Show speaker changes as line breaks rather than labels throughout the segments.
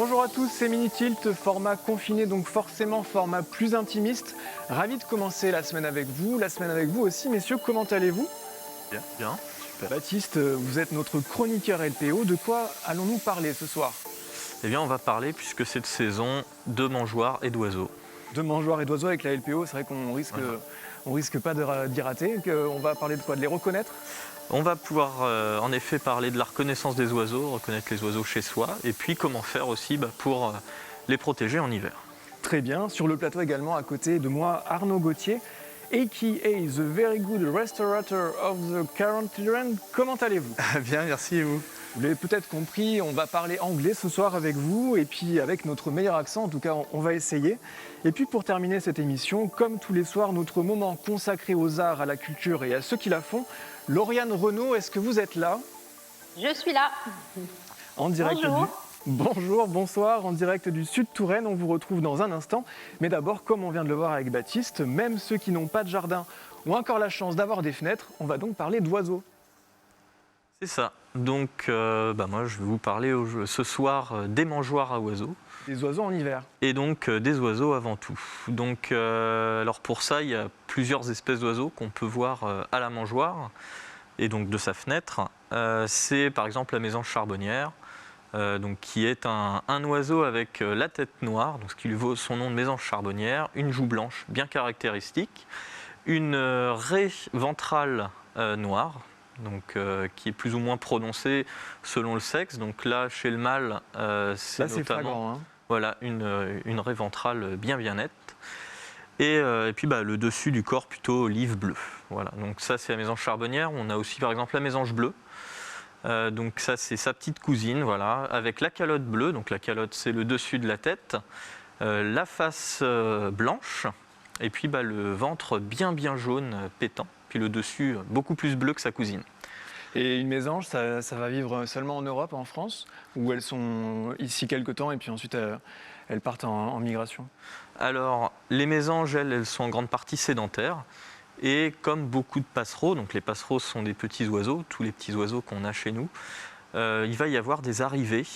Bonjour à tous, c'est Mini Tilt, format confiné, donc forcément format plus intimiste. Ravi de commencer la semaine avec vous aussi, messieurs, comment allez-vous?
Bien, bien, super.
Baptiste, vous êtes notre chroniqueur LPO, de quoi allons-nous parler ce soir?
Eh bien, on va parler, puisque cette saison, de mangeoires et d'oiseaux.
De mangeoires et d'oiseaux avec la LPO, c'est vrai qu'on risque,
Voilà.
on risque pas d'y rater, on va parler de quoi? De les reconnaître?
On va pouvoir en effet parler de la reconnaissance des oiseaux, reconnaître les oiseaux chez soi, et puis comment faire aussi pour les protéger en hiver.
Très bien, sur le plateau également à côté de moi, Arnaud Gauthier, a.k.a. The Very Good Restaurateur of the Current Trend. Comment allez-vous?
Bien, merci et vous?
Vous l'avez peut-être compris, on va parler anglais ce soir avec vous et puis avec notre meilleur accent, en tout cas on va essayer. Et puis pour terminer cette émission, comme tous les soirs, notre moment consacré aux arts, à la culture et à ceux qui la font. Lauriane Renaud, est-ce que vous êtes là?
Je suis là.
En direct
Bonjour.
Bonjour, bonsoir, en direct du Sud Touraine, on vous retrouve dans un instant. Mais d'abord, comme on vient de le voir avec Baptiste, même ceux qui n'ont pas de jardin ont encore la chance d'avoir des fenêtres, on va donc parler d'oiseaux.
C'est ça. Donc, moi, je vais vous parler ce soir des mangeoires à oiseaux.
Des oiseaux en hiver.
Et donc des oiseaux avant tout. Donc, alors pour ça, il y a plusieurs espèces d'oiseaux qu'on peut voir à la mangeoire et donc de sa fenêtre. C'est par exemple la mésange charbonnière, donc, qui est un oiseau avec la tête noire, donc ce qui lui vaut son nom de mésange charbonnière, une joue blanche bien caractéristique, une raie ventrale noire, donc, qui est plus ou moins prononcée selon le sexe. Donc là, chez le mâle, c'est
Là, c'est
notamment
flagrant, hein.
voilà, une raie ventrale bien nette. Et puis le dessus du corps plutôt olive bleu. Voilà, donc ça c'est la mésange charbonnière. On a aussi par exemple la mésange bleue. Donc ça c'est sa petite cousine, voilà, avec la calotte bleue. Donc la calotte c'est le dessus de la tête, la face blanche, et puis le ventre bien jaune pétant. Puis le dessus beaucoup plus bleu que sa cousine.
Et une mésange, ça va vivre seulement en Europe, en France, ou elles sont ici quelque temps et puis ensuite elles partent en migration?
Alors, les mésanges, elles sont en grande partie sédentaires. Et comme beaucoup de passereaux, donc les passereaux sont des petits oiseaux, tous les petits oiseaux qu'on a chez nous, il va y avoir des arrivées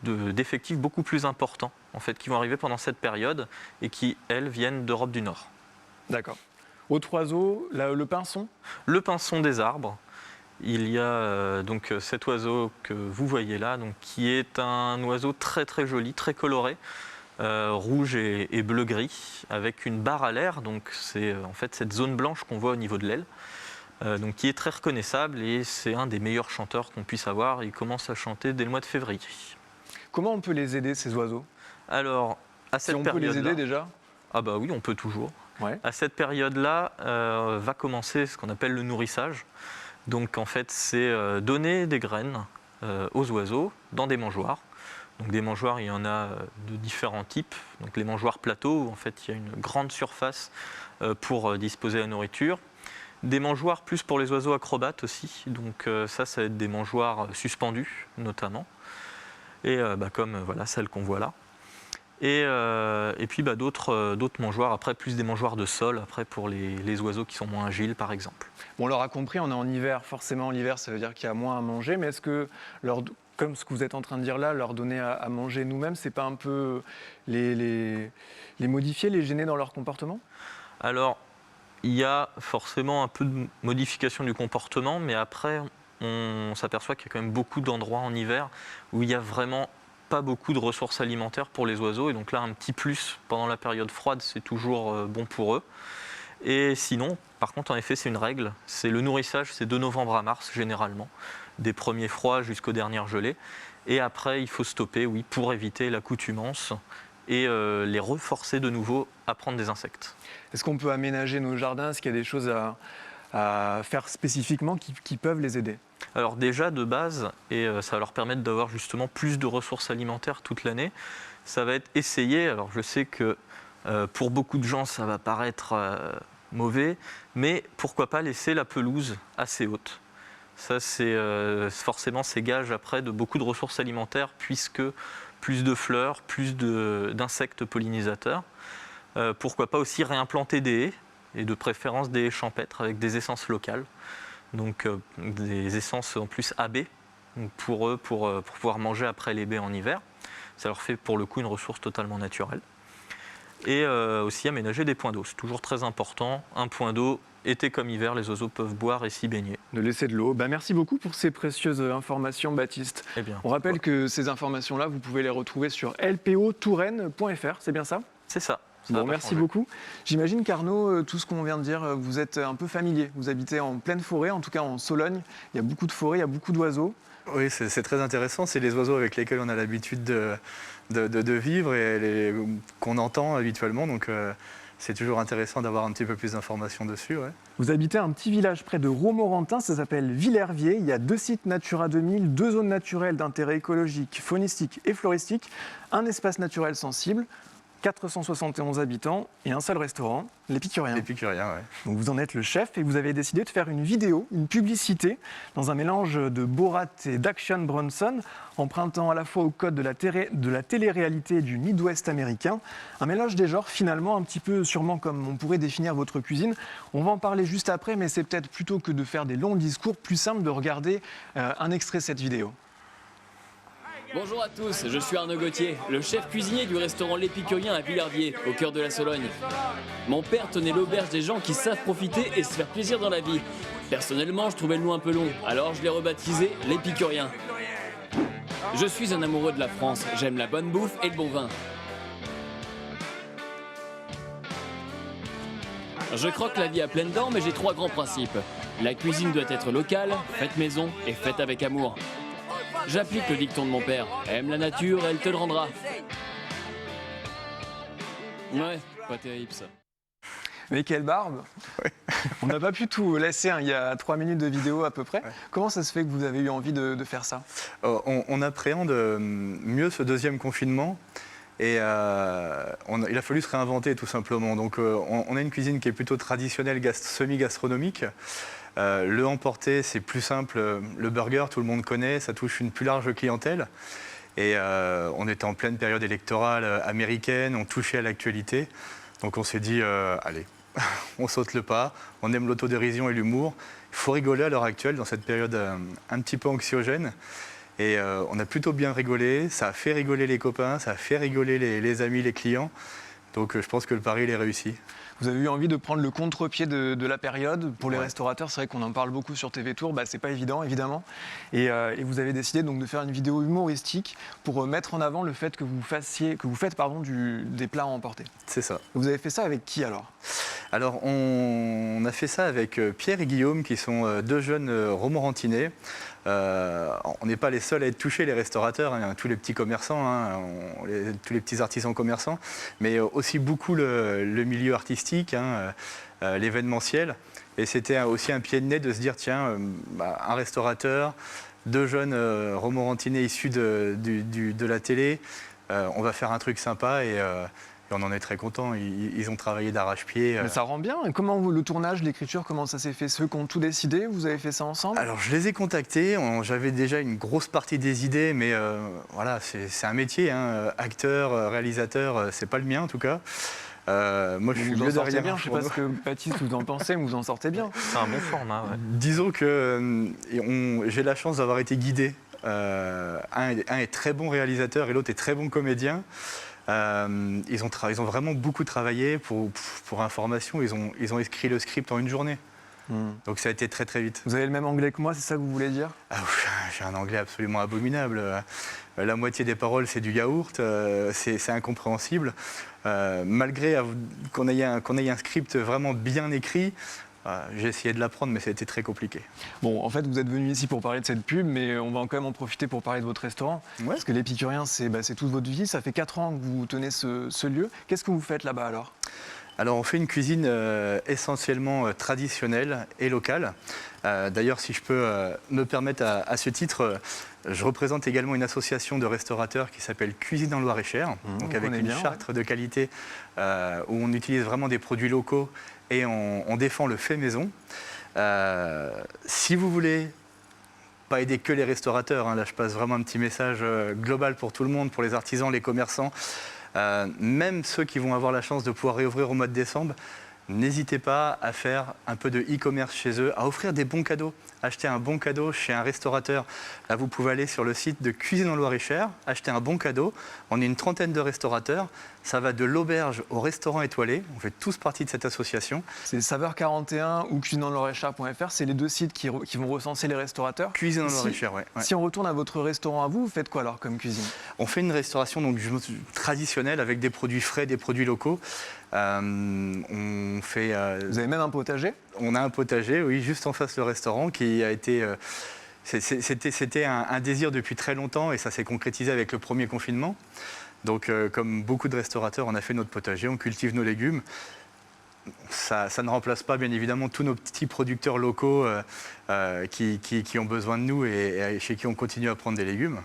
d'effectifs beaucoup plus importants, en fait, qui vont arriver pendant cette période et qui, elles, viennent d'Europe du Nord.
D'accord. Autre oiseau, le pinson?
Le pinson des arbres. Il y a donc cet oiseau que vous voyez là, donc, qui est un oiseau très joli, très coloré, rouge et bleu-gris, avec une barre à l'air. Donc c'est en fait cette zone blanche qu'on voit au niveau de l'aile, donc qui est très reconnaissable, et c'est un des meilleurs chanteurs qu'on puisse avoir. Il commence à chanter dès le mois de février.
Comment on peut les aider, ces oiseaux?
Alors, à
Si
cette
on peut les
période-là,
aider déjà?
ah bah oui, on peut toujours.
Ouais.
À cette période-là, va commencer ce qu'on appelle le nourrissage. Donc en fait, c'est donner des graines aux oiseaux dans des mangeoires. Donc des mangeoires, il y en a de différents types. Donc les mangeoires plateaux, où en fait il y a une grande surface pour disposer la nourriture. Des mangeoires plus pour les oiseaux acrobates aussi. Donc ça va être des mangeoires suspendus notamment. Et comme voilà, celle qu'on voit là. Et puis d'autres mangeoires, après plus des mangeoires de sol, après pour les oiseaux qui sont moins agiles par exemple.
Bon, on l'aura compris, on est en hiver. Forcément, l'hiver, ça veut dire qu'il y a moins à manger. Mais est-ce que, comme ce que vous êtes en train de dire là, leur donner à manger nous-mêmes, c'est pas un peu les modifier, les gêner dans leur comportement?
Alors, il y a forcément un peu de modification du comportement, mais après, on s'aperçoit qu'il y a quand même beaucoup d'endroits en hiver où il y a vraiment pas beaucoup de ressources alimentaires pour les oiseaux. Et donc là, un petit plus pendant la période froide, c'est toujours bon pour eux. Et sinon, par contre, en effet, c'est une règle. C'est le nourrissage, c'est de novembre à mars, généralement. Des premiers froids jusqu'aux dernières gelées. Et après, il faut stopper, oui, pour éviter l'accoutumance et les reforcer de nouveau à prendre des insectes.
Est-ce qu'on peut aménager nos jardins? Est-ce qu'il y a des choses à faire spécifiquement qui peuvent les aider?
Alors déjà, de base, et ça va leur permettre d'avoir justement plus de ressources alimentaires toute l'année, ça va être essayer. Alors je sais que pour beaucoup de gens, ça va paraître mauvais, mais pourquoi pas laisser la pelouse assez haute. Ça, c'est forcément, c'est gage après de beaucoup de ressources alimentaires, puisque plus de fleurs, plus d'insectes pollinisateurs. Pourquoi pas aussi réimplanter des haies, et de préférence des haies champêtres avec des essences locales. Donc des essences en plus à baies, pour eux, pour pouvoir manger après les baies en hiver. Ça leur fait pour le coup une ressource totalement naturelle. Et aussi aménager des points d'eau. C'est toujours très important. Un point d'eau, été comme hiver, les oiseaux peuvent boire et s'y baigner.
De laisser de l'eau. Merci beaucoup pour ces précieuses informations, Baptiste.
Eh bien,
On rappelle que ces informations-là, vous pouvez les retrouver sur lpotouraine.fr, c'est bien ça?
c'est ça.
Bon, merci beaucoup. J'imagine qu'Arnaud, tout ce qu'on vient de dire, vous êtes un peu familier. Vous habitez en pleine forêt, en tout cas en Sologne. Il y a beaucoup de forêts, il y a beaucoup d'oiseaux.
Oui, c'est très intéressant. C'est les oiseaux avec lesquels on a l'habitude de vivre et qu'on entend habituellement. Donc, c'est toujours intéressant d'avoir un petit peu plus d'informations dessus. Ouais.
Vous habitez un petit village près de Romorantin, ça s'appelle Villerviers. Il y a 2 sites Natura 2000, 2 zones naturelles d'intérêt écologique, faunistique et floristique, un espace naturel sensible, 471 habitants et un seul restaurant, l'Épicurien.
L'Épicurien, ouais.
Donc vous en êtes le chef et vous avez décidé de faire une vidéo, une publicité, dans un mélange de Borat et d'Action Bronson, empruntant à la fois au code de la télé-réalité du Midwest américain. Un mélange des genres, finalement, un petit peu sûrement comme on pourrait définir votre cuisine. On va en parler juste après, mais c'est peut-être plutôt que de faire des longs discours, plus simple de regarder un extrait de cette vidéo.
Bonjour à tous, je suis Arnaud Gauthier, le chef cuisinier du restaurant L'Épicurien à Villerviers, au cœur de la Sologne. Mon père tenait l'auberge des gens qui savent profiter et se faire plaisir dans la vie. Personnellement, je trouvais le nom un peu long, alors je l'ai rebaptisé L'Épicurien. Je suis un amoureux de la France, j'aime la bonne bouffe et le bon vin. Je croque la vie à pleines dents, mais j'ai 3 grands principes. La cuisine doit être locale, faite maison et faite avec amour. J'applique le dicton de mon père. Aime la nature, elle te le rendra. Ouais, pas terrible ça.
Mais quelle barbe! On n'a pas pu tout laisser, hein, il y a 3 minutes de vidéo à peu près.
Ouais.
Comment ça se fait que vous avez eu envie de faire ça?
On appréhende mieux ce deuxième confinement. Et il a fallu se réinventer tout simplement. Donc on a une cuisine qui est plutôt traditionnelle, semi-gastronomique. Le emporté, c'est plus simple. Le burger, tout le monde connaît, ça touche une plus large clientèle. Et on était en pleine période électorale américaine, on touchait à l'actualité. Donc on s'est dit, allez, on saute le pas, on aime l'autodérision et l'humour. Il faut rigoler à l'heure actuelle, dans cette période un petit peu anxiogène. Et on a plutôt bien rigolé, ça a fait rigoler les copains, ça a fait rigoler les amis, les clients. Donc je pense que le pari, il est réussi.
Vous avez eu envie de prendre le contre-pied de la période. Pour les restaurateurs, c'est vrai qu'on en parle beaucoup sur TV Tour, c'est pas évident, évidemment. Et vous avez décidé donc de faire une vidéo humoristique pour mettre en avant le fait que vous faites des plats à emporter.
C'est ça.
Vous avez fait ça avec qui alors?
Alors on a fait ça avec Pierre et Guillaume, qui sont 2 jeunes Romorantinais. On n'est pas les seuls à être touchés, les restaurateurs, hein, tous les petits commerçants, hein, tous les petits artisans commerçants, mais aussi beaucoup le milieu artistique, hein, l'événementiel. Et c'était aussi un pied de nez de se dire, tiens, un restaurateur, 2 jeunes Romorantinais issus de la télé, on va faire un truc sympa et on en est très contents. Ils ont travaillé d'arrache-pied.
Mais ça rend bien. Et comment le tournage, l'écriture, comment ça s'est fait? Ceux qui ont tout décidé, vous avez fait ça ensemble?
Alors je les ai contactés, j'avais déjà une grosse partie des idées, mais voilà, c'est un métier, hein. Acteur, réalisateur, c'est pas le mien en tout cas. Moi je suis mieux derrière.
Bien. Je sais pas ce que Baptiste vous en pensez, mais vous en sortez bien.
C'est un bon format, ouais.
Disons que j'ai la chance d'avoir été guidé. Un est très bon réalisateur et l'autre est très bon comédien. Ils ont vraiment beaucoup travaillé pour information. Ils ont écrit le script en une journée. Donc ça a été très très vite.
Vous avez le même anglais que moi, c'est ça que vous voulez dire?
J'ai un anglais absolument abominable. La moitié des paroles, c'est du yaourt. C'est incompréhensible. Malgré qu'on ait un script vraiment bien écrit, j'ai essayé de l'apprendre, mais ça a été très compliqué.
Bon, en fait, vous êtes venu ici pour parler de cette pub, mais on va quand même en profiter pour parler de votre restaurant.
Ouais.
Parce que l'Épicurien, c'est toute votre vie. Ça fait 4 ans que vous tenez ce lieu. Qu'est-ce que vous faites là-bas alors?
Alors, on fait une cuisine essentiellement traditionnelle et locale. D'ailleurs, si je peux me permettre à ce titre, je représente également une association de restaurateurs qui s'appelle Cuisine en Loir-et-Cher, donc avec une charte de qualité où on utilise vraiment des produits locaux et on défend le fait maison. Si vous voulez pas aider que les restaurateurs, hein, là je passe vraiment un petit message global pour tout le monde, pour les artisans, les commerçants, même ceux qui vont avoir la chance de pouvoir réouvrir au mois de décembre, n'hésitez pas à faire un peu de e-commerce chez eux, à offrir des bons cadeaux. Acheter un bon cadeau chez un restaurateur. Là, vous pouvez aller sur le site de Cuisine en Loir-et-Cher, acheter un bon cadeau. On est une trentaine de restaurateurs. Ça va de l'auberge au restaurant étoilé. On fait tous partie de cette association.
C'est Saveur 41 ou cuisineanloiretcher.fr, c'est les deux sites qui vont recenser les restaurateurs.
Cuisine en Loir-et-Cher, ouais.
Si on retourne à votre restaurant à vous, vous faites quoi alors comme cuisine?
On fait une restauration donc, traditionnelle avec des produits frais, des produits locaux. On fait,
Vous avez même un potager?
On a un potager, oui, juste en face le restaurant qui a été... C'était un désir depuis très longtemps et ça s'est concrétisé avec le premier confinement. Donc, comme beaucoup de restaurateurs, on a fait notre potager, on cultive nos légumes. Ça ne remplace pas, bien évidemment, tous nos petits producteurs locaux qui ont besoin de nous et chez qui on continue à prendre des légumes.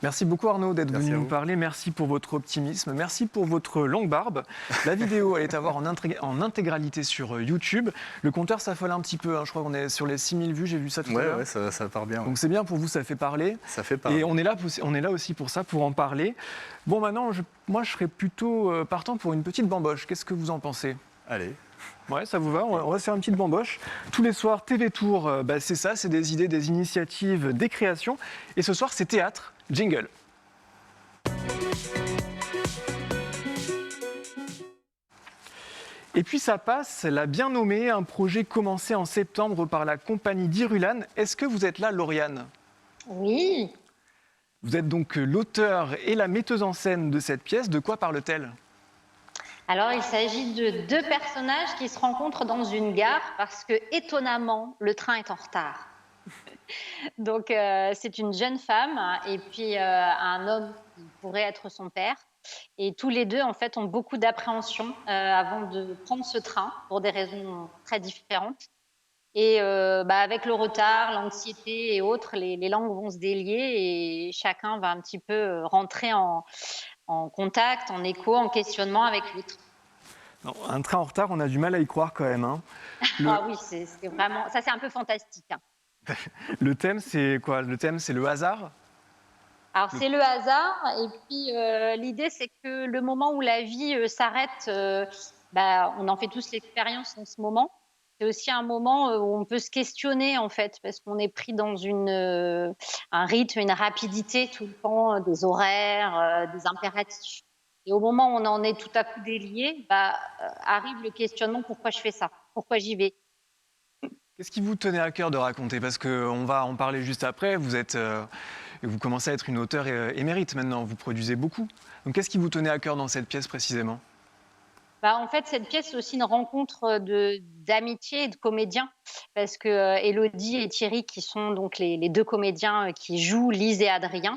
Merci beaucoup Arnaud d'être
Merci
venu
à
nous
vous.
parler. Merci pour votre optimisme. Merci pour votre longue barbe. La vidéo, elle est à voir en intégralité sur YouTube. Le compteur s'affole un petit peu. Je crois qu'on est sur les 6000 vues. J'ai vu ça tout à l'heure.
Ouais, ça part bien. Ouais.
Donc c'est bien pour vous, ça fait parler.
Ça fait parler.
Et on est là aussi pour ça, pour en parler. Bon, maintenant, moi, je serais plutôt partant pour une petite bamboche. Qu'est-ce que vous en pensez?
Allez.
Ouais, ça vous va? On va se faire une petite bamboche. Tous les soirs, TV Tour, c'est ça, c'est des idées, des initiatives, des créations. Et ce soir, c'est théâtre. Jingle. Et puis ça passe, l'a bien nommé, un projet commencé en septembre par la compagnie d'Irulan. Est-ce que vous êtes là, Lauriane?
Oui,
Vous êtes donc l'auteur et la metteuse en scène de cette pièce. De quoi parle-t-elle?
alors il s'agit de deux personnages qui se rencontrent dans une gare parce que, étonnamment, le train est en retard. Donc c'est une jeune femme et puis un homme qui pourrait être son père. Et tous les deux, en fait, ont beaucoup d'appréhension avant de prendre ce train pour des raisons très différentes. Et avec le retard, l'anxiété et autres, les langues vont se délier et chacun va un petit peu rentrer en contact, en écho, en questionnement avec l'autre.
Non, un train en retard, on a du mal à y croire quand même. Hein.
Ah oui, c'est vraiment, ça c'est un peu fantastique. Hein.
Le thème, c'est quoi? Le thème, c'est le hasard?
Alors c'est le hasard et puis l'idée c'est que le moment où la vie s'arrête, on en fait tous l'expérience en ce moment. C'est aussi un moment où on peut se questionner en fait parce qu'on est pris dans un rythme, une rapidité tout le temps, des horaires, des impératifs. Et au moment où on en est tout à coup délié, arrive le questionnement: pourquoi je fais ça? Pourquoi j'y vais?
Qu'est-ce qui vous tenait à cœur de raconter? Parce qu'on va en parler juste après. Vous commencez à être une auteure émérite maintenant. Vous produisez beaucoup. Donc qu'est-ce qui vous tenait à cœur dans cette pièce précisément?
En fait, cette pièce, c'est aussi une rencontre d'amitié et de comédiens, parce que Élodie et Thierry, qui sont donc les deux comédiens qui jouent Lise et Adrien,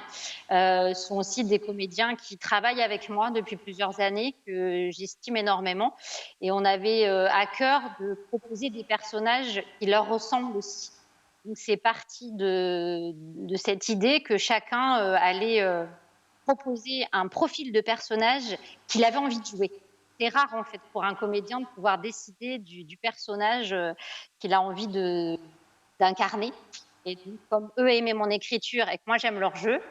sont aussi des comédiens qui travaillent avec moi depuis plusieurs années, que j'estime énormément. Et on avait à cœur de proposer des personnages qui leur ressemblent aussi. Donc c'est parti de cette idée que chacun allait proposer un profil de personnage qu'il avait envie de jouer. C'est rare en fait pour un comédien de pouvoir décider du personnage qu'il a envie d'incarner. Et donc, comme eux aimaient mon écriture et que moi j'aime leur jeu,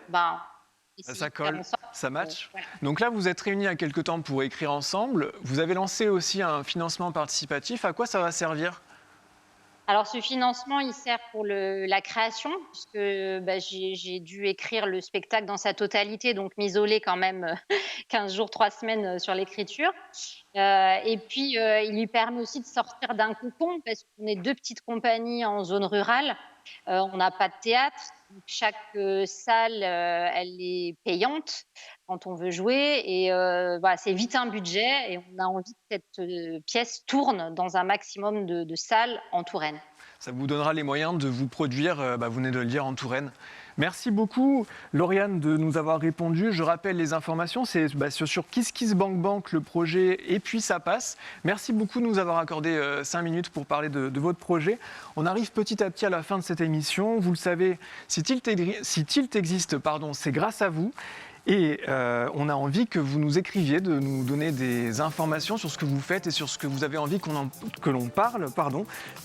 ça colle, ça match.
Voilà.
Donc là, vous êtes réunis il y a quelque temps pour écrire ensemble. Vous avez lancé aussi un financement participatif. À quoi ça va servir?
Alors ce financement, il sert pour la création, puisque j'ai dû écrire le spectacle dans sa totalité, donc m'isoler quand même 15 jours, 3 semaines sur l'écriture. Et puis il lui permet aussi de sortir d'un cocon, parce qu'on est deux petites compagnies en zone rurale. On n'a pas de théâtre, donc chaque salle, elle est payante quand on veut jouer, et c'est vite un budget, et on a envie que cette pièce tourne dans un maximum de salles en Touraine.
Ça vous donnera les moyens de vous produire, vous venez de le dire, en Touraine. Merci beaucoup, Lauriane, de nous avoir répondu. Je rappelle les informations, c'est sur KissKissBankBank le projet Et puis ça passe. Merci beaucoup de nous avoir accordé 5 minutes pour parler de votre projet. On arrive petit à petit à la fin de cette émission. Vous le savez, si Tilt existe, c'est grâce à vous. Et on a envie que vous nous écriviez, de nous donner des informations sur ce que vous faites et sur ce que vous avez envie que l'on parle.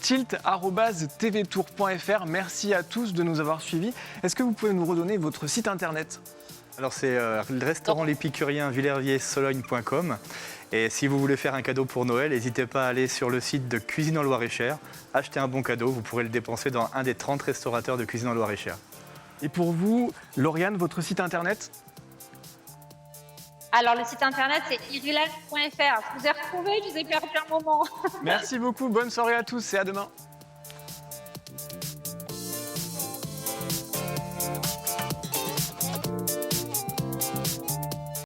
tilt@tvtour.fr. Merci à tous de nous avoir suivis. Est-ce que vous pouvez nous redonner votre site internet?
Alors c'est le restaurant L'Épicurien Villerviers-Sologne.com Et si vous voulez faire un cadeau pour Noël, n'hésitez pas à aller sur le site de Cuisine en Loir-et-Cher, acheter un bon cadeau, vous pourrez le dépenser dans un des 30 restaurateurs de Cuisine en Loir-et-Cher.
Et pour vous, Lauriane, votre site internet?
Alors, le site internet, c'est irilan.fr. Je vous ai retrouvé, je vous ai perdu un moment.
Merci beaucoup, bonne soirée à tous et à demain.